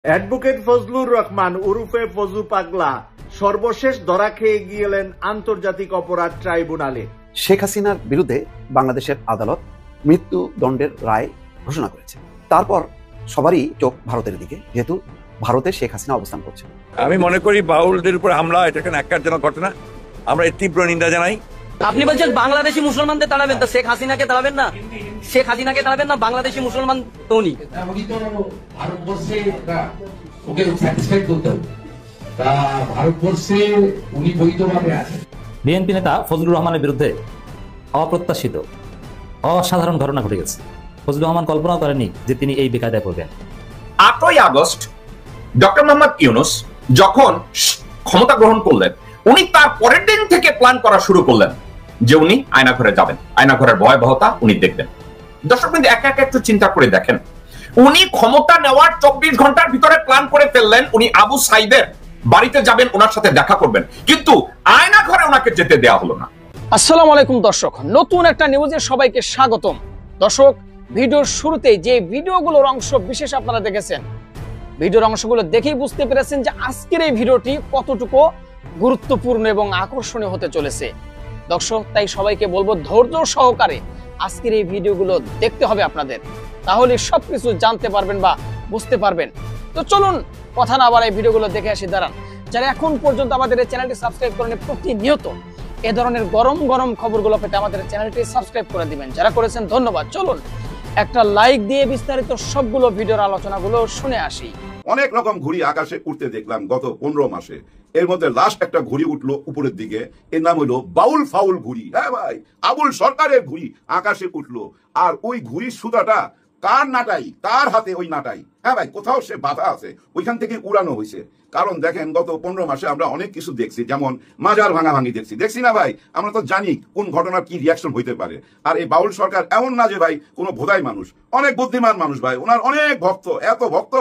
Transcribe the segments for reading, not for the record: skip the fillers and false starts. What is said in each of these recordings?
Advocate Fazlur Rahman ওরফে ফজু পাগলা সর্বশেষ ধরা খেয়ে গেলেন আন্তর্জাতিক অপরাধ ট্রাইব্যুনালে। শেখ হাসিনার বিরুদ্ধে বাংলাদেশের আদালত মৃত্যুদণ্ডের রায় ঘোষণা করেছে। তারপর সবারই চোখ ভারতের দিকে, যেহেতু ভারতে শেখ হাসিনা অবস্থান করছে। আমি মনে করি বাউলদের উপর হামলা এটা একটা ন্যাক্কারজনক ঘটনা। আমরা এর তীব্র নিন্দা জানাই। আপনি বলছেন বাংলাদেশি মুসলমানদের তাড়াবেন, তো শেখ হাসিনাকে তাড়াবেন না? শেখ হাসিনাকে তাড়াবেন না, বাংলাদেশি মুসলমান তো উনি। ভারতবর্ষে ওকে স্যাটিসফাইড করতে হবে, তা ভারতবর্ষে উনি বৈধভাবে আছেন। বিএনপি নেতা ফজলুর রহমানের বিরুদ্ধে অপ্রত্যাশিত অসাধারণ ঘটনা ঘটে গেছে। ফজলুর রহমান কল্পনা করেনি যে তিনি এই বেকায়দায় পড়বেন। 8ই আগস্ট ডক্টর মোহাম্মদ ইউনূস যখন ক্ষমতা গ্রহণ করলেন, উনি তার পরের দিন থেকে প্ল্যান করা শুরু করলেন যে উনি আয়নাঘরে যাবেন, আয়নাঘরের ভয়াবহতা উনি দেখবেন। দর্শক কিন্তু একা একা একটু চিন্তা করে দেখেন, উনি ক্ষমতা নেওয়ার 24 ঘন্টার ভিতরে প্ল্যান করে ফেললেন উনি আবু সাইদের বাড়িতে যাবেন, ওনার সাথে দেখা করবেন, কিন্তু আয়নাঘরে ওনাকে যেতে দেওয়া হলো না। আসসালামু আলাইকুম দর্শক, নতুন একটা নিউজে সবাইকে স্বাগতম। দর্শক, ভিডিওর শুরুতেই যে ভিডিওগুলোর অংশ বিশেষ আপনারা দেখেছেন, ভিডিওর অংশগুলো দেখেই বুঝতে পেরেছেন যে আজকের এই ভিডিওটি কতটুকু গুরুত্বপূর্ণ এবং আকর্ষণীয় হতে চলেছে। দর্শক, তাই সবাইকে বলবো ধৈর্য সহকারে আজকের এই ভিডিওগুলো দেখতে হবে আপনাদের, তাহলে সবকিছু জানতে পারবেন বা বুঝতে পারবেন। তো চলুন কথা না বাড়াই ভিডিওগুলো দেখে আসি। দাঁড়ান, যারা এখন পর্যন্ত আমাদের এই চ্যানেলটি সাবস্ক্রাইব করেন, প্রতিনিয়ত এ ধরনের গরম গরম খবরগুলো পেতে আমাদের চ্যানেলটি সাবস্ক্রাইব করে দিবেন। যারা করেছেন ধন্যবাদ। চলুন একটা লাইক দিয়ে বিস্তারিত সবগুলো ভিডিওর আলোচনাগুলো শুনে আসি। অনেক রকম ঘুড়ি আকাশে উঠতে দেখলাম গত 15 মাসে। এর মধ্যে লাস্ট একটা ঘুড়ি উঠলো উপরের দিকে, এর নাম হলো বাউল ফাউল ঘুড়ি। হ্যাঁ ভাই, আবুল সরকারের ঘুড়ি আকাশে উঠলো। আর ওই ঘুড়ির সুতাটা কার নাটাই, কার হাতে ওই নাটাই। হ্যাঁ ভাই, কোথাও সে বাধা আছে, ওইখান থেকে উড়ানো হয়েছে। কারণ দেখেন, গত 15 মাসে আমরা অনেক কিছু দেখছি, যেমন মাজার ভাঙাভাঙি দেখছি না ভাই? আমরা তো জানি কোন ঘটনার কি রিয়াকশন হইতে পারে। আর এই বাউল সরকার এমন না যে ভাই কোনো ভোদাই মানুষ, অনেক বুদ্ধিমান মানুষ ভাই। ওনার অনেক ভক্ত, এত ভক্ত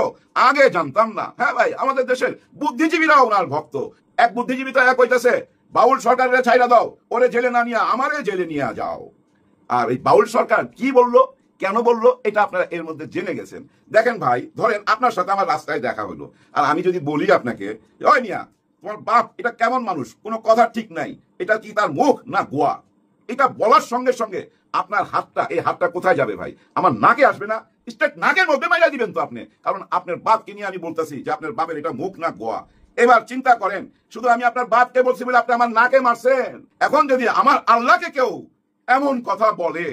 আগে জানতাম না। হ্যাঁ ভাই, আমাদের দেশের বুদ্ধিজীবীরাও ওনার ভক্ত। এক বুদ্ধিজীবী তো এক হইতেছে, বাউল সরকারের ছাইরা দাও, ওরে জেলে না নিয়ে আমারে জেলে নিয়ে যাও। আর এই বাউল সরকার কি বললো, কেন বললো, এটা আপনারা এর মধ্যে জেনে গেছেন। দেখেন ভাই, ধরেন আপনার সাথে আমার রাস্তায় দেখা হলো, আর আমি যদি বলি আপনাকে, ওই মিয়া তোমার বাপ এটা কেমন মানুষ, কোনো কথা ঠিক নাই, এটা কি তার মুখ না গোয়া? এটা বলার সঙ্গে সঙ্গে আপনার হাতটা, এই হাতটা কোথায় যাবে ভাই? আমার নাকে আসবে না? স্ট্রেট নাকের মধ্যে মাইরা দিবেন তো আপনি, কারণ আপনার বাপকে নিয়ে আমি বলতেছি যে আপনার বাপের এটা মুখ না গোয়া। এবার চিন্তা করেন, শুধু আমি আপনার বাপকে বলছি বলে আপনি আমার নাকে মারছেন। এখন যদি আমার আল্লাহকে কেউ এমন কথা বলে,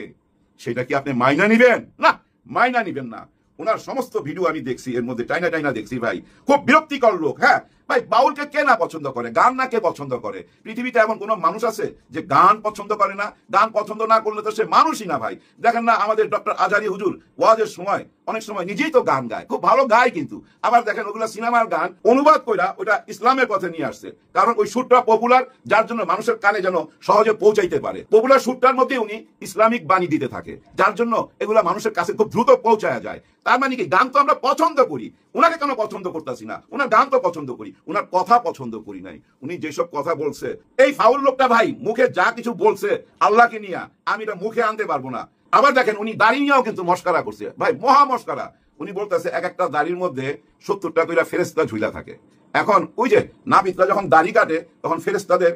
সেটা কি আপনি মাইনা নিবেন? না, মাইনা নিবেন না। ওনার সমস্ত ভিডিও আমি দেখছি, এর মধ্যে টাইনা দেখছি ভাই, খুব বিরক্তিকর লোক। হ্যাঁ ভাই, বাউলকে কে না পছন্দ করে, গান না কে পছন্দ করে? পৃথিবীতে এমন কোন মানুষ আছে যে গান পছন্দ করে না? গান পছন্দ না করলে তো সে মানুষই না ভাই। দেখেন না, আমাদের ডক্টর আজারি হুজুর ওয়াজের সময় অনেক সময় নিজেই তো গান গায়, খুব ভালো গায়, কিন্তু আবার দেখেন ওগুলা সিনেমার গান অনুবাদ কইরা ওটা ইসলামের পথে নিয়ে আসছে, কারণ ওই সুরটা পপুলার, যার জন্য মানুষের কানে যেন সহজে পৌঁছাইতে পারে। পপুলার সুরটার মধ্যে উনি ইসলামিক বাণী দিতে থাকে, যার জন্য এগুলা মানুষের কাছে খুব দ্রুত পৌঁছায়া যায়। তার মানে কি, গান তো আমরা পছন্দ করি, উনাকে কেন পছন্দ করতেছি না? উনার গান তো পছন্দ করি, উনার কথা পছন্দ করি নাই। উনি যেসব কথা বলছে, এই ফাউল লোকটা ভাই মুখে যা কিছু বলছে আল্লাহকে নিয়ে, আমি এটা মুখে আনতে পারবো না। আবার দেখেন, উনি দাড়ি নিয়েও কিন্তু মস্কারা করছে ভাই, মহা মস্কারা। উনি বলতেছে এক একটা দাড়ির মধ্যে 70টা কইরা ফেরেশতা ঝুলা থাকে। এখন ওই যে নাপিতরা যখন দাড়ি কাটে, তখন ফেরেশতাদের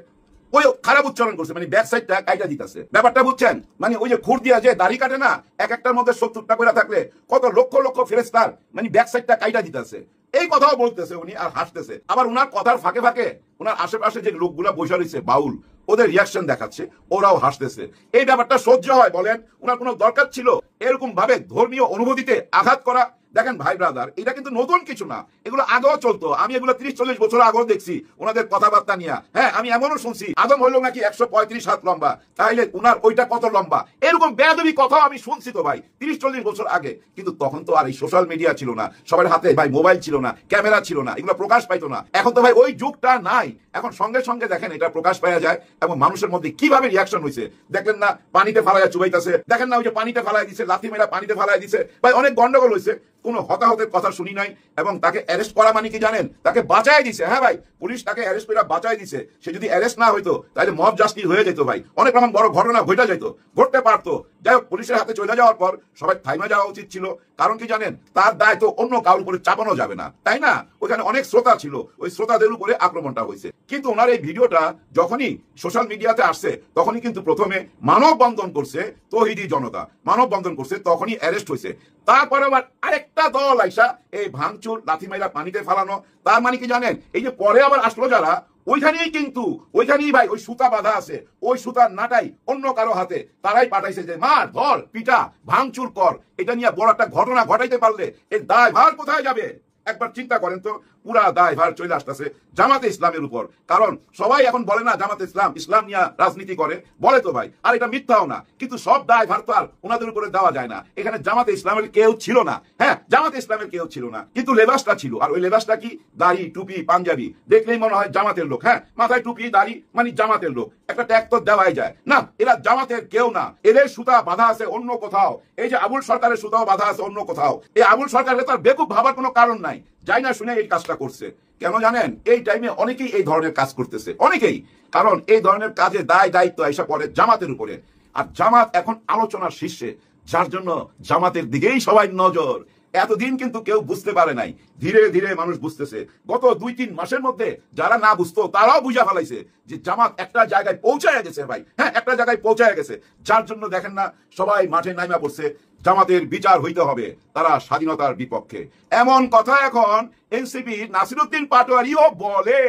ওই খারাপ উচ্চারণ করছে, মানে ব্যাক সাইডটা কাইটা দিতেছে। ব্যাপারটা বুঝছেন? মানে ওই যে খুর দিয়া যে দাড়ি কাটে না, এক একটার মধ্যে 70টা করে থাকলে কত লক্ষ লক্ষ ফেরেশতার মানে ব্যাক সাইডটা কাইটা দিতেছে। এই কথাও বলতেছে উনি, আর হাসতেছে। আবার উনার কথার ফাঁকে ফাঁকে উনার আশেপাশে যে লোকগুলা বসে রয়েছে বাউল, ওদের রিয়াকশন দেখাচ্ছে, ওরাও হাসতেছে। এই ব্যাপারটা সহ্য হয় বলেন? উনার কোনো দরকার ছিল এরকম ভাবে ধর্মীয় অনুভূতিতে আঘাত করা? দেখেন ভাই ব্রাদার, এটা কিন্তু নতুন কিছু না, এগুলো আগেও চলতো। আমি এগুলো 30-40 বছর আগেও দেখছি ওনাদের কথাবার্তা নিয়ে। হ্যাঁ, আমি এমনও শুনছি আদম হইল নাকি 135 হাত লম্বা, তাইলে উনার ওইটা কত লম্বা, এরকম বেয়াদবি কথাও আমি শুনছি তো ভাই 30-40 বছর আগে। কিন্তু তখন তো আর এই সোশ্যাল মিডিয়া ছিল না, সবার হাতে ভাই মোবাইল ছিল না, ক্যামেরা ছিল না, এগুলো প্রকাশ পাইতো না। এখন তো ভাই ওই যুগটা নাই, এখন সঙ্গে সঙ্গে দেখেন এটা প্রকাশ পাওয়া যায়, এবং মানুষের মধ্যে কিভাবে রিয়াকশন হয়েছে দেখলেন না? পানিতে ফালাইয়া চুবাইতেছে, দেখেন না ওই যে পানিতে ফালাই দিছে, লাথি মেরা পানিতে ফালাই দিছে ভাই, অনেক গন্ডগোল হয়েছে। কোনো হতাহতের কথা শুনি নাই, এবং তাকে অ্যারেস্ট করা মানে কি জানেন? তাকে বাঁচাই দিছে। হ্যাঁ ভাই, পুলিশ তাকে অ্যারেস্ট করে বাঁচাই দিছে। সে যদি অ্যারেস্ট না হইতো তাহলে মব জাস্টিস হয়ে যেত ভাই, অনেক রকম বড় ঘটনা ঘটে যেত, ঘটতে পারতো। যাই হোক, পুলিশের হাতে চলে যাওয়ার পর সবাই থাইমা যাওয়া উচিত ছিল। কারণ কি জানেন, তার দায় তো অন্য কারোর উপরে চাপানো যাবে না, তাই না? ওইখানে অনেক শ্রোতা ছিল, ওই শ্রোতাদের উপরে আক্রমণটা হয়েছে। কিন্তু ওনার এই ভিডিওটা যখনই সোশ্যাল মিডিয়াতে আসছে, তখনই কিন্তু প্রথমে মানববন্ধন করছে তৌহিদি জনতা, মানববন্ধন করছে, তখনই অ্যারেস্ট হয়েছে। তারপরে আবার আরেকটা দল আইসা এই ভাঙচুর, লাথি মাইরা পানিতে ফেলানো। তার মানে কি জানেন, এই যে পরে আবার আসলো যারা, ওইখানেই ভাই ওই সুতা বাঁধা আছে, ওই সুতার নাটাই অন্য কারো হাতে, তারাই পাঠাইছে যে মার, ধর, পিটা, ভাঙচুর কর। এটা নিয়ে বড় একটা ঘটনা ঘটাইতে পারলে এর দায় ভার কোথায় যাবে? একবার চিন্তা করেন তো, পুরা দায় ভার চলে আসতেছে জামাতে ইসলামের উপর। কারণ সবাই এখন বলে না জামাতে ইসলাম নিয়ে রাজনীতি করে, বলে তো ভাই, আর এটা মিথ্যাও না। কিন্তু সব দায় ভার তো আর ওনাদের উপরে দেওয়া যায় না। এখানে জামাতে ইসলামের কেউ ছিল না, হ্যাঁ, জামাতে ইসলামের কেউ ছিল না, কিন্তু লেবাসটা ছিল। আর ওই লেবাসটা কি? দাড়ি, টুপি, পাঞ্জাবি, দেখলেই মনে হয় জামাতের লোক। হ্যাঁ, মাথায় টুপি, দাড়ি, মানে জামাতের লোক। একটা ট্যাগ তো দেওয়াই যায় না। এরা জামাতের কেউ না, এদের সুতা বাঁধা আছে অন্য কোথাও। এই যে আবুল সরকারের সুতাও বাঁধা আছে অন্য কোথাও। এই আবুল সরকারের তার বেকুব ভাবার কোনো কারণ নাই, যাই না শুনে এই কাজটা করছে। কেন জানেন? এই টাইমে অনেকেই এই ধরনের কাজ করতেছে, অনেকেই। কারণ এই ধরনের কাজে দায়িত্ব এসে পড়ে জামাতের উপরে। আর জামাত এখন আলোচনার শীর্ষে, যার জন্য জামাতের দিকেই সবাই নজর। এতদিন কিন্তু কেউ বুঝতে পারে নাই, ধীরে ধীরে মানুষ বুঝতেছে। গত 2-3 মাসের মধ্যে যারা না বুঝতো তারাও বুঝা ফেলাইছে যে জামাত একটা জায়গায় পৌঁছায় গেছে ভাই। হ্যাঁ, একটা জায়গায় পৌঁছায় গেছে, যার জন্য দেখেন না সবাই মাঠে নাইমা পড়ছে। জামাতের বিচার হইতে হবে, তারা স্বাধীনতার বিপক্ষে। এমন কথা এখন এনসিপি নাসিরউদ্দিন পাটোয়ারিও বলে।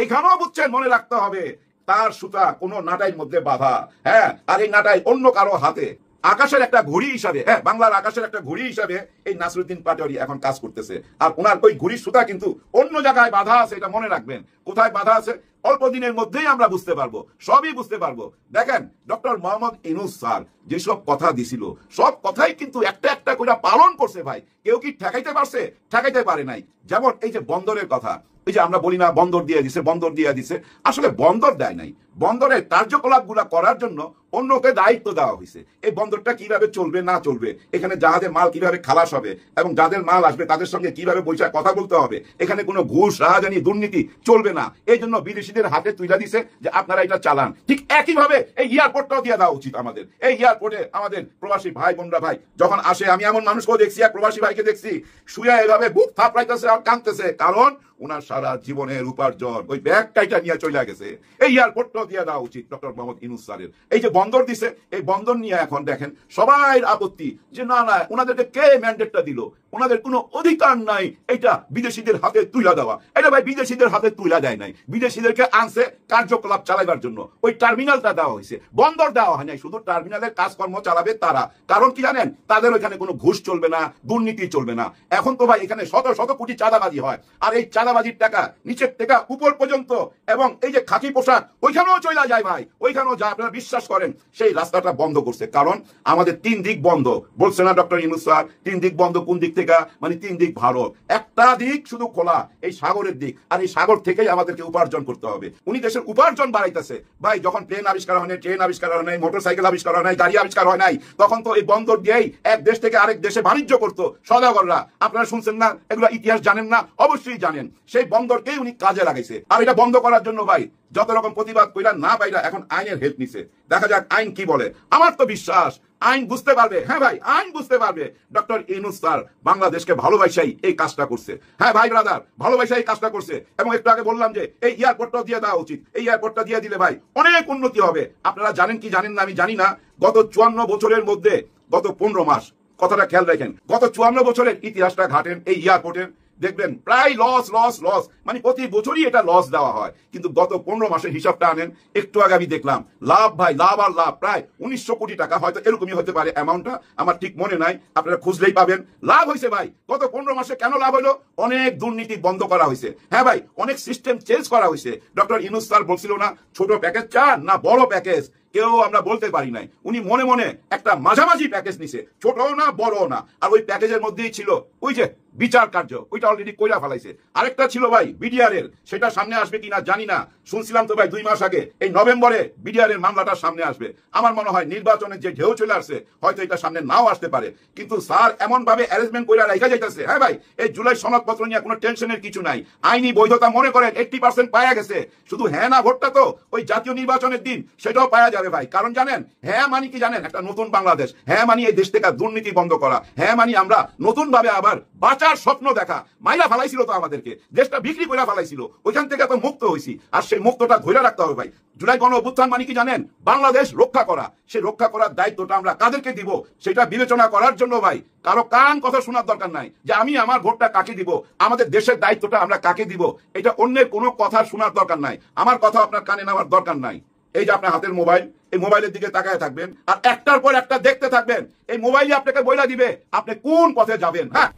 এখানেও বুঝছেন, মনে রাখতে হবে, তার সুতা কোনো নাটাইয়ের মধ্যে বাঁধা। হ্যাঁ, আর এই নাটাই অন্য কারো হাতে। আকাশের একটা ঘড়ি হিসাবে, হ্যাঁ, বাংলার আকাশের একটা ঘড়ি হিসাবে এই নাসিরউদ্দিন পাটোয়ারি এখন কাজ করতেছে। আর ওনার ওই ঘড়ির সুতা কিন্তু অন্য জায়গায় বাঁধা আছে, এটা মনে রাখবেন। কোথায় বাঁধা আছে অল্প দিনের মধ্যেই আমরা বুঝতে পারবো, সবই বুঝতে পারবো। দেখেন, ডক্টর মোহাম্মদ ইউনূস স্যার যেসব কথা দিছিল, সব কথাই কিন্তু একটা একটা করে পালন করছে ভাই। কেউ কি ঠেকাইতে পারছে? ঠেকাইতে পারে নাই। যেমন এই যে বন্দরের কথা, এই যে আমরা বলি না বন্দর দিয়ে দিছে, বন্দর দিয়ে দিছে, আসলে বন্দর দেয় নাই। বন্দরের কার্যকলাপ গুলা করার জন্য অন্যকে দায়িত্ব দেওয়া হয়েছে। এই বন্দরটা কিভাবে চলবে না চলবে, এখানে জাহাজের মাল কিভাবে খালাস হবে, এবং যাদের মাল আসবে তাদের সঙ্গে কিভাবে বৈশাখ কথা বলতে হবে, এখানে কোনো ঘুষ, রাহাজানি, দুর্নীতি চলবে না। এই জন্য বিদেশিদের হাতে তুলে দিছে যে আপনারা এটা চালান। ঠিক একইভাবে এই এয়ারপোর্টটাও দিয়ে দেওয়া উচিত আমাদের। এই এয়ারপোর্টে আমাদের প্রবাসী ভাই বোনরা ভাই যখন আসে, আমি এমন মানুষকেও দেখছি, এক প্রবাসী ভাইকে দেখছি শুয়ে এভাবে বুক থাপড়াইতেছে আর কাঁদতেছে, কারণ ওনার সারা জীবনের উপার্জন ওই ব্যাগটাইটা নিয়ে চলে গেছে। এই এয়ারপোর্টটাও দিয়ে দেওয়া উচিত ডক্টর মোহাম্মদ ইউনূস স্যারের। এই যে বন্দর দিছে, এই বন্দর নিয়ে এখন দেখেন সবাই আপত্তি যে না না, ওনাদেরকে কে ম্যান্ডেটটা দিল? ওনাদের কোনো অধিকার নাই এটা বিদেশিদের হাতে তুলে দেওয়া। এটা ভাই বিদেশিদের হাতে তুলে দেয় নাই, বিদেশিদেরকে আনছে কার্যকলাপ চালাইবার জন্য। ওই টার্মিনালটা দেওয়া হয়েছে, বন্দর দেওয়া হয় নাই। শুধু টার্মিনালের কাজকর্ম চালাবে তারা। কারণ কি জানেন, তাদের ওইখানে কোনো ঘুষ চলবে না, দুর্নীতি চলবে না। এখন তো ভাই এখানে শত শত কোটি চাঁদাবাজি হয়, আর এই চাঁদাবাজির টাকা নিচের থেকে উপর পর্যন্ত, এবং এই যে খাকি পোশাক ওইখানেও চলে যায় ভাই, ওইখানেও যা আপনারা বিশ্বাস করেন। সেই রাস্তাটা বন্ধ করছে, কারণ আমাদের 3 দিক বন্ধ বলছে না ডক্টর ইউনূস স্যার? 3 দিক বন্ধ কোন দিক থেকে? মানে 3 দিক ভারত, একটা দিক শুধু খোলা, এই সাগরের দিক। আর এই সাগর থেকেই আমাদেরকে উপার্জন করতে হবে। উনি দেশের উপার্জন বাড়াইতেছে ভাই। যখন প্লেন আবিষ্কার হয় নাই, ট্রেন আবিষ্কার হয় নাই, মোটরসাইকেল আবিষ্কার হয় নাই, গাড়ি আবিষ্কার হয় নাই, তখন তো এই বন্দর দিয়েই এক দেশ থেকে আরেক দেশে বাণিজ্য করতো সওদাগররা। আপনারা শুনছেন না? এগুলো ইতিহাস জানেন না? অবশ্যই জানেন। সেই বন্দরকেই উনি কাজে লাগাইছে। আর এটা বন্ধ করার জন্য ভাই যত রকম প্রতিবাদ কইরা না পাইরা এখন আইনের হেল্প নিছে। দেখা যাক আইন কি বলে। আমার তো বিশ্বাস আইন বুঝতে পারবে। হ্যাঁ ভাই, আইন বুঝতে পারবে। ডক্টর ইউনূস স্যার বাংলাদেশকে ভালোবাসাই এই কাজটা করছে। হ্যাঁ ভাই ব্রাদার, ভালোবাসাই এই কাজটা করছে। এবং একটু আগে বললাম যে এই এয়ারপোর্টটা দিয়ে দেওয়া উচিত। এই এয়ারপোর্টটা দিয়ে দিলে ভাই অনেক উন্নতি হবে। আপনারা জানেন কি জানেন না আমি জানি না, গত 54 বছরের মধ্যে গত 15 মাস, কথাটা খেয়াল রাখেন, গত 54 বছরের ইতিহাসটা ঘাটেন এই এয়ারপোর্টের, দেখবেন প্রায় লস লস লস, মানে প্রতি বছরই এটা লস দেওয়া হয়। কিন্তু গত 15 মাসের হিসাবটা আনেন, একটু আগে আমি দেখলাম লাভ ভাই, লাভ আর লাভ প্রায় 1900 কোটি টাকা, হয়তো এরকমই হতে পারে অ্যামাউন্টটা, আমার ঠিক মনে নাই, আপনারা খুঁজলেই পাবেন। লাভ হয়েছে ভাই গত 15 মাসে। কেন লাভ হলো? অনেক দুর্নীতি বন্ধ করা হয়েছে। হ্যাঁ ভাই, অনেক সিস্টেম চেঞ্জ করা হয়েছে। ডক্টর ইউনূস স্যার বলছিল না ছোট প্যাকেজ চান না বড় প্যাকেজ, কেউ আমরা বলতে পারি নাই। উনি মনে মনে একটা মাঝামাঝি প্যাকেজ নিছে, ছোটও না বড়ও না। আর ওই প্যাকেজের মধ্যেই ছিল ওই যে বিচার কার্য, ওইটা অলরেডি কইরা ফেলাইছে। আরেকটা ছিল ভাই বিডিআর এর, সেটা সামনে আসবে কিনা জানি না। শুনছিলাম তো ভাই 2 মাস আগে এই নভেম্বরে বিডিআর এর মামলাটা সামনে আসবে। আমার মনে হয় নির্বাচনের যে ঢেউ চলে আসছে হয়তো এটা সামনে নাও আসতে পারে, কিন্তু স্যার এমন ভাবে অ্যারেঞ্জমেন্ট করে রাখা যাইতেছে। হ্যাঁ ভাই, এই জুলাই সনদপত্র নিয়ে কোনো টেনশনের কিছু নাই। আইনি বৈধতা মনে করেন 80% পাওয়া গেছে। শুধু হ্যাঁ না ভোটটা তো ওই জাতীয় নির্বাচনের দিন সেটাও পাওয়া যাবে ভাই। কারণ জানেন হ্যাঁ মানি কি জানেন, একটা নতুন বাংলাদেশ। হ্যাঁ মানি এই দেশ থেকে দুর্নীতি বন্ধ করা। হ্যাঁ মানি আমরা নতুন ভাবে আবার বাঁচার স্বপ্ন দেখা। মাইরা ফালাইছিল তো আমাদেরকে, দেশটা বিক্রি করে ফালাইছিল, ওইখান থেকে তো মুক্ত হয়েছি। আর সেই মুক্তটা ধরে রাখতে হবে ভাই। জুলাই গণ অভ্যুত্থান মানে কি জানেন, বাংলাদেশ রক্ষা করা। সেই রক্ষা করার দায়িত্বটা আমরা কাদেরকে দিব সেটা বিবেচনা করার জন্য ভাই কারো কান কথা শোনার দরকার নাই যে আমি আমার ভোটটা কাকে দিব, আমাদের দেশের দায়িত্বটা আমরা কাকে দিব। এটা অন্যের কোনো কথা শোনার দরকার নাই, আমার কথা আপনার কানে নেওয়ার দরকার নাই। এই যে আপনার হাতের মোবাইল, এই মোবাইলের দিকে তাকায় থাকবেন আর একটার পর একটা দেখতে থাকবেন। এই মোবাইলই আপনাকে বইলা দিবে আপনি কোন পথে যাবেন। হ্যাঁ,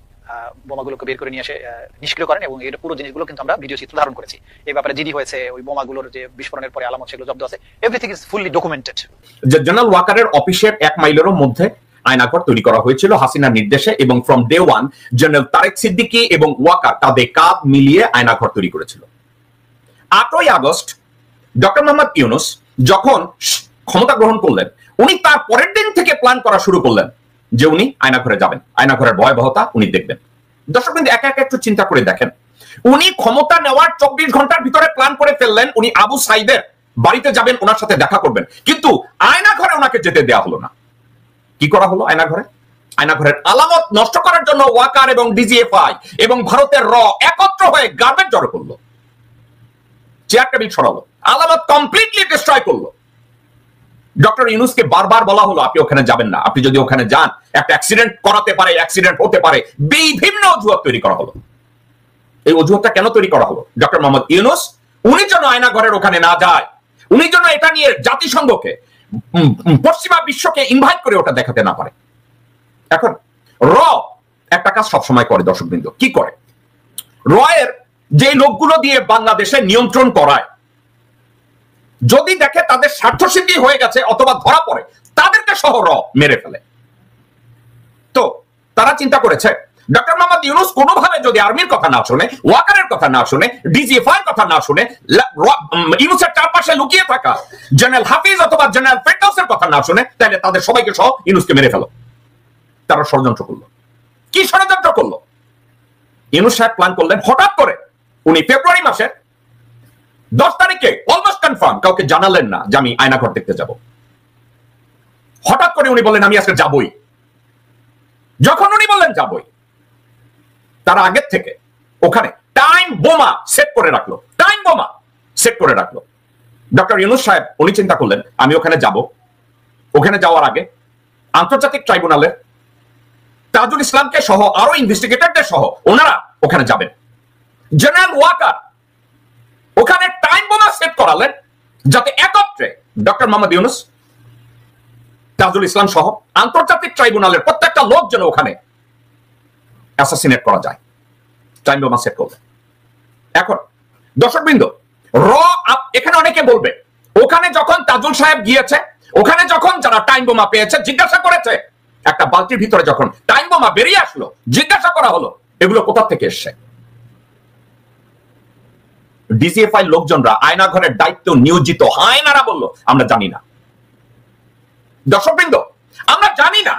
বোমাগুলোকে বের করে নিয়ে এসে নিষ্ক্রিয় করেন এবং এর পুরো জিনিসগুলো কিন্তু আমরা ভিডিও চিত্র ধারণ করেছি। এই ব্যাপারে জিডি হয়েছে, ওই বোমাগুলোর যে বিস্ফোরণের পরে আলামত সেগুলো জব্দ আছে, everything is fully documented. General ওয়াকারের অফিসের 1 মাইলেরও মধ্যে আয়নাঘর তৈরি করা হয়েছিল হাসিনার নির্দেশে, এবং from day one general Tarique Siddiqui এবং ওয়াকার কাঁধে কাঁধ মিলিয়ে আয়নাঘর তৈরি করেছিল। 8ই আগস্ট ডক্টর মোহাম্মদ ইউনূস যখন ক্ষমতা গ্রহণ করলেন, উনি তার পরের দিন থেকে প্ল্যান করা শুরু করলেন যে উনি আয়নাঘরে যাবেন, আয়নাঘরের ভয়াবহতা উনি দেখবেন। দর্শক বিন্দু একা একা একটু চিন্তা করে দেখেন, উনি ক্ষমতা নেওয়ার 24 ঘন্টার ভিতরে প্ল্যান করে ফেললেন উনি আবু সাইদের বাড়িতে যাবেন, ওনার সাথে দেখা করবেন, কিন্তু আয়নাঘরে ওনাকে যেতে দেওয়া হলো না। কি করা হলো আয়নাঘরে? আয়নাঘরের আলামত নষ্ট করার জন্য ওয়াকার এবং ডিজিএফআই এবং ভারতের র একত্র হয়ে গার্বেজ জড়ো করলো, চেয়ার টেবিল সরালো, আলামত কমপ্লিটলি ডিস্ট্রয় করলো। ডক্টর ইউনূসকে বারবার বলা হলো আপনি ওখানে যাবেন না, আপনি যদি ওখানে যান একটা অ্যাক্সিডেন্ট করাতে পারে, অ্যাক্সিডেন্ট হতে পারে, বিভিন্ন অজুহাত তৈরি করা হলো। এই অজুহাতটা কেন তৈরি করা হলো? ডক্টর মোহাম্মদ ইউনূস উনি যেন আয়নাঘরের ওখানে না যায়, উনি যেন এটা নিয়ে জাতিসংঘকে, পশ্চিমা বিশ্বকে ইনভাইট করে ওটা দেখাতে না পারে। এখন র একটা কাজ সবসময় করে দর্শকবৃন্দ, কি করে? র এর যে লোকগুলো দিয়ে বাংলাদেশে নিয়ন্ত্রণ করায়, যদি দেখে তাদের স্বার্থসিদ্ধি হয়ে গেছে অথবা ধরা পড়ে, তাদেরকে সহ র মেরে ফেলে। তো তারা চিন্তা করেছে ডক্টর মোহাম্মদ ইউনূস কোনোভাবে যদি আর্মির কথা না শুনে, ওয়াকারের কথা না শুনে, ডিজিএফআই কথা না শুনে, ইউনূসের চারপাশে লুকিয়ে থাকা জেনারেল হাফিজ অথবা জেনারেল ফেরদৌসের কথা না শুনে, তাহলে তাদের সবাইকে সহ ইউনূসকে মেরে ফেলো। তারা ষড়যন্ত্র করলো। কি ষড়যন্ত্র করলো? ইউনূস সাহেব প্ল্যান করলেন, হঠাৎ করে উনি ফেব্রুয়ারি মাসের 10 তারিখে অলমোস্ট কনফার্ম, কাউকে জানালেন না যে আমি আয়নাঘর দেখতে যাব। হঠাৎ করে উনি বললেন আমি আজকে যাবই। যখন উনি বললেন যাবই, তার আগের থেকে ওখানে টাইম বোমা সেট করে রাখলো, টাইম বোমা সেট করে রাখলো। ডক্টর ইউনূস সাহেব উনি চিন্তা করলেন আমি ওখানে যাব, ওখানে যাওয়ার আগে আন্তর্জাতিক ট্রাইব্যুনালের তাজুল ইসলামকে সহ আরো ইনভেস্টিগেটরদের সহ ওনারা ওখানে যাবেন। জেনারেল ওয়াকার ওখানে টাইম বোমা সেট করালেন যাতে একত্রে ডক্টর মোহাম্মদ ইউনূস, তাজুল ইসলাম সহ আন্তর্জাতিক ট্রাইব্যুনালের প্রত্যেকটা লোক যেন ওখানে অ্যাসাসিনেট করা যায়। টাইম বোমা সেট করলেন। এখন দর্শকবৃন্দ, র এখানে অনেকে বলবে ওখানে যখন তাজুল সাহেব গিয়েছে, ওখানে যখন যারা টাইম বোমা পেয়েছে জিজ্ঞাসা করেছে, একটা বালতির ভিতরে যখন টাইম বোমা বেরিয়ে আসলো, জিজ্ঞাসা করা হলো এগুলো কোথা থেকে এসছে? ডিজিএফআই লোকজনরা আয়নাঘরের দায়িত্ব নিয়োজিত হায়নারা বলল আমরা জানি না। দর্শকবৃন্দ, আমরা জানি না।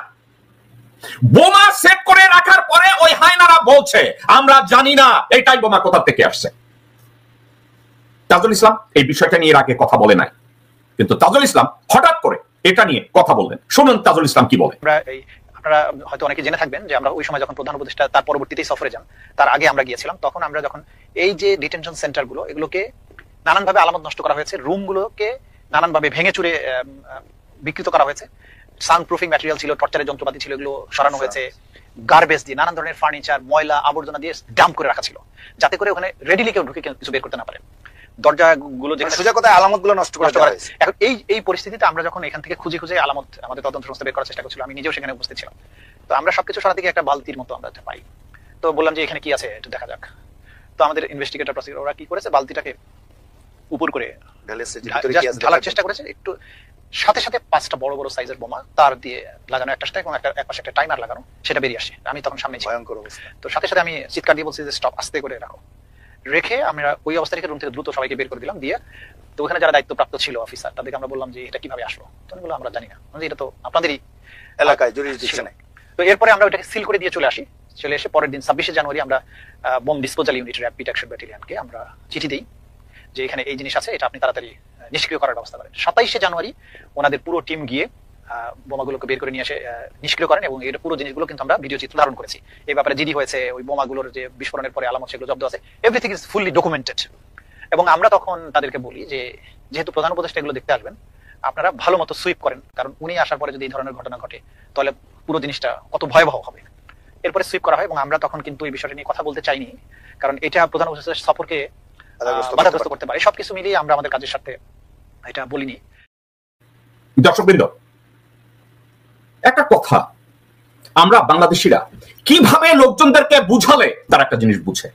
বোমা সেট করে রাখার পরে ওই হায়নারা বলছে আমরা জানি না এই টাইম বোমা কোথা থেকে আসছে। তাজুল ইসলাম এই বিষয়টা নিয়ে আগে কথা বলে নাই, কিন্তু তাজুল ইসলাম হঠাৎ করে এটা নিয়ে কথা বললেন। শুনুন তাজুল ইসলাম কি বলে। আপনারা হয়তো অনেকে জেনে থাকবেন যে আমরা ওই সময় যখন প্রধান উপদেষ্টা তার পরবর্তীতেই সফরে যান, তার আগে আমরা গিয়েছিলাম। তখন আমরা যখন এই যে ডিটেনশন সেন্টারগুলো, এগুলোকে নানানভাবে আলামত নষ্ট করা হয়েছে, রুমগুলোকে নানানভাবে ভেঙে চুরে বিকৃত করা হয়েছে, সাউন্ড প্রুফিং ম্যাটেরিয়াল ছিল, টর্চারের যন্ত্রপাতি ছিল, এগুলো সরানো হয়েছে, গার্বেজ দিয়ে, নানান ধরনের ফার্নিচার, ময়লা আবর্জনা দিয়ে ডাম্প করে রাখা ছিল, যাতে করে ওখানে রেডিলি কেউ ঢুকে কিছু বের করতে না পারে। দরজাগুলো সোজা কথায় আলামতগুলো নষ্ট করা হয়েছে। এখন এই পরিস্থিতিতে আমরা যখন এখান থেকে খুঁজে খুঁজে আলামত আমাদের তদন্ত সংস্থা বের করার চেষ্টা করছিল, আমি নিজেও সেখানে উপস্থিত ছিলাম। তো আমরা সবকিছু সরা থেকে একটা বালতির মতো আমরা পাই। তো বললাম যে এখানে কি আছে একটু দেখা যাক। তো আমাদের ইনভেস্টিগেটর প্রসিকিউটর ওরা কি করেছে, বালতিটাকে উপর করে ঢালার চেষ্টা করেছে, একটু সাথে সাথে 5টা বড় বড় সাইজের বোমা তার দিয়ে লাগানো একটা সাথে, এবং এক পাশে একটা টাইমার লাগানো, সেটা বেরিয়ে আসে। আমি তখন সামনে ছিলাম। তো সাথে সাথে আমি চিৎকার দিয়ে বলছি যে স্টপ, আস্তে করে রাখো। রেখে আমরা ওই অবস্থা থেকে রুম থেকে দ্রুত সবাইকে বের করে দিলাম, দিয়ে তো ওখানে যারা দায়িত্বপ্রাপ্ত ছিল অফিসার তাদেরকে আমরা বললাম যে এটা কিভাবে আসলো, তখন বললো আমরা জানি না, এটা তো আপনাদেরই এলাকায় জুরিসডিকশনে। তো এরপরে আমরা ওটাকে সিল করে দিয়ে চলে আসি। চলে এসে পরের দিন 26শে জানুয়ারি আমরা bomb disposal unit rapid action ব্যাটালিয়নকে আমরা চিঠি দিই যে এখানে এই জিনিস আছে, এটা আপনি তাড়াতাড়ি নিষ্ক্রিয় করার ব্যবস্থা করেন। 27শে জানুয়ারি ওনাদের পুরো টিম গিয়ে বোমাগুলোকে বের করে নিয়ে এসে নিষ্ক্রিয় করেন, এবং এর পুরো জিনিসগুলো কিন্তু আমরা ভিডিও চিত্র ধারণ করেছি। এই ব্যাপারে জিডি হয়েছে, ওই বোমাগুলোর যে বিস্ফোরণের পরে আলামত সেগুলো জব্দ আছে, এভরিথিং ইজ ফুললি ডকুমেন্টেড। এবং আমরা তখন তাদেরকে বলি যে যেহেতু প্রধান উপদেষ্টা এগুলো দেখতে আসবেন, আপনারা ভালো মতো সুইপ করেন, কারণ উনি আসার পরে যদি এই ধরনের ঘটনা ঘটে তাহলে পুরো জিনিসটা কত ভয়াবহ হবে। এরপরে সুইপ করা হয়, এবং আমরা তখন কিন্তু এই বিষয়টা নিয়ে কথা বলতে চাইনি, কারণ এটা প্রধান উপদেষ্টার সফরকে বাধাগ্রস্ত করতে পারে। সবকিছু মিলিয়ে আমরা আমাদের কাজের সাথে এটা বলিনি। দর্শকবৃন্দ, একটা কথা, আমরা বাংলাদেশিরা কিভাবে লোকজনদেরকে বুঝালে তারা একটা জিনিস বুঝে।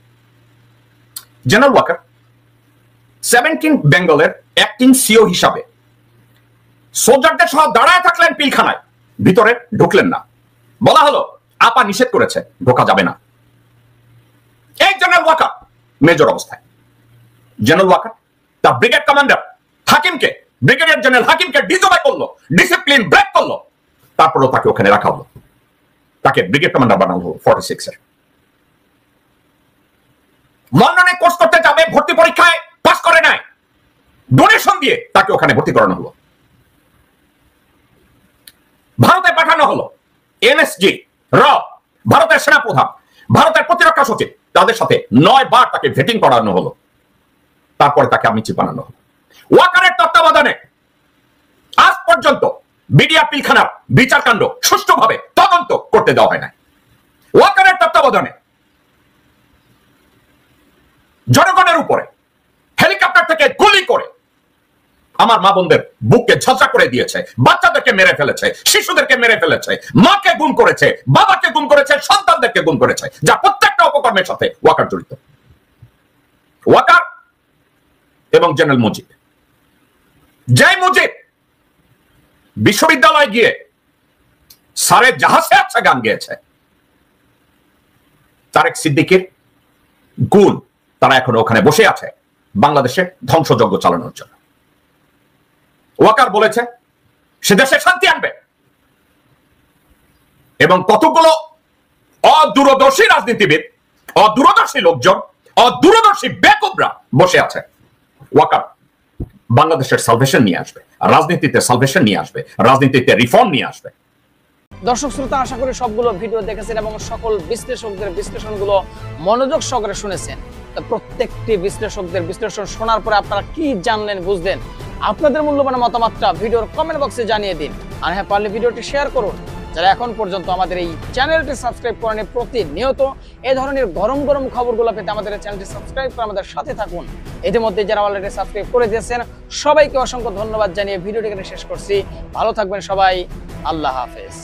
জেনারেল ওয়াকার 17 বেঙ্গলের অ্যাক্টিং সিও হিসাবে সোলজারদের সহ দাঁড়ায় থাকলেন পিলখানায়, ভিতরে ঢুকলেন না। বলা হলো আপা নিষেধ করেছে, ঢোকা যাবে না। এই জেনারেল ওয়াকার মেজর অবস্থায়, জেনারেল ওয়াকার তার ব্রিগেড কমান্ডার হাকিমকে, ব্রিগেডিয়ার জেনারেল হাকিমকে ডিসোবে করলো, ডিসিপ্লিন ব্রেক করলো, তারপরেও তাকে ওখানে রাখা হলো, তাকে ব্রিগেড কমান্ডার বানানো হলো 46 এর। লন্ডনে কোর্স করতে যাবে, ভর্তি পরীক্ষায় পাস করে নাই, ডোনেশন দিয়ে তাকে ওখানে ভর্তি করানো হলো। ভারতে পাঠানো হলো এনএসজি, র, ভারতের সেনাপ্রধান, ভারতের প্রতিরক্ষা সচিব, তাদের সাথে 9 বার তাকে ভেটিং করানো হলো, তারপরে তাকে আমিচিফ বানানো হলো। ওয়াকারের তত্ত্বাবধানে আজ পর্যন্ত বিডিআর পিলখানার বিচারকাণ্ড সুষ্ঠুভাবে তদন্ত করতে দেওয়া হয় না। ওয়াকারের তত্ত্বাবধানে জনগণের উপরে হেলিকপ্টার থেকে গুলি করে আমার মা বোনদের বুককে ঝলসা করে দিয়েছে, বাচ্চাদেরকে মেরে ফেলেছে, শিশুদেরকে মেরে ফেলেছে, মাকে গুম করেছে, বাবাকে গুম করেছে, সন্তানদেরকে গুম করেছে, যা প্রত্যেকটা অপকর্মের সাথে ওয়াকার জড়িত। ওয়াকার এবং জেনারেল মুজিব, জয় মুজিব বিশ্ববিদ্যালয়ে গিয়ে সারে জাহাজে আচ্ছা গান গেয়েছে, তারেক সিদ্দিকীর গুণ তারা এখন ওখানে বসে আছে বাংলাদেশে ধ্বংসযজ্ঞ চালানোর জন্য। ওয়াকার বলেছে সে দেশে শান্তি আনবে, এবং কতগুলো অদূরদর্শী রাজনীতিবিদ, অদূরদর্শী লোকজন, অদূরদর্শী বেকুবরা বসে আছে। ওয়াকার বাংলাদেশের সালভেশন নিয়ে আসবে, রাজনীতিতে সালভেশন নিয়ে আসবে, রাজনীতিতে রিফর্ম নিয়ে আসবে। দর্শক শ্রোতা, আশা করি সবগুলো ভিডিও দেখেছেন এবং সকল বিশ্লেষকদের বিশ্লেষণগুলো মনোযোগ সহকারে শুনেছেন। প্রত্যেকটি বিশ্লেষকদের বিশ্লেষণ শোনার পরে আপনারা কি জানলেন, বুঝলেন? আপনাদের মূল্যবান মতামতটা ভিডিওর কমেন্ট বক্সে জানিয়ে দিন, আর হ্যাঁ, পারলে ভিডিওটি শেয়ার করুন। যারা এখন পর্যন্ত আমাদের এই চ্যানেলটি সাবস্ক্রাইব করেনি, প্রতিনিয়ত এই ধরনের গরম গরম খবরগুলো পেতে আমাদের চ্যানেলটি সাবস্ক্রাইব করে আমাদের সাথে থাকুন। ইতিমধ্যে যারা অলরেডি সাবস্ক্রাইব করে দিয়েছেন সবাইকে অসংখ্য ধন্যবাদ জানিয়ে ভিডিওটি এখানে শেষ করছি। ভালো থাকবেন সবাই, আল্লাহ হাফেজ।